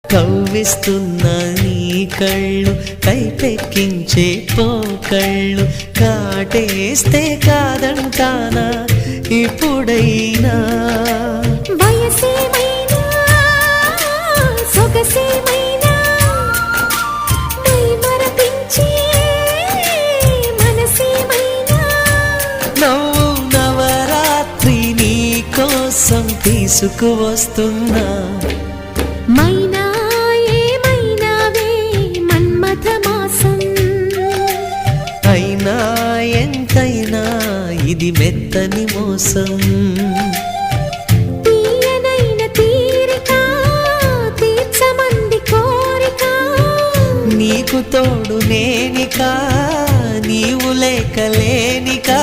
కవ్విస్తున్న నీ కళ్ళు కైపెక్కించే పోకళ్ళు కాటేస్తే కాదంటానా ఇప్పుడైనా వయసేమైనా సొగసేమైనా మరపించే మనసేమైనా నవ్వు నవరాత్రి నీ కోసం తీసుకువస్తున్నా మైనా ఏమైనావే మన్మథ మాసం అయినా ఎంతైనా ఇది మెత్తని మోసం తీయనైన తీరిక తీర్చమంది కోరిక నీకు తోడు నేనికా నీవు లేకలేనికా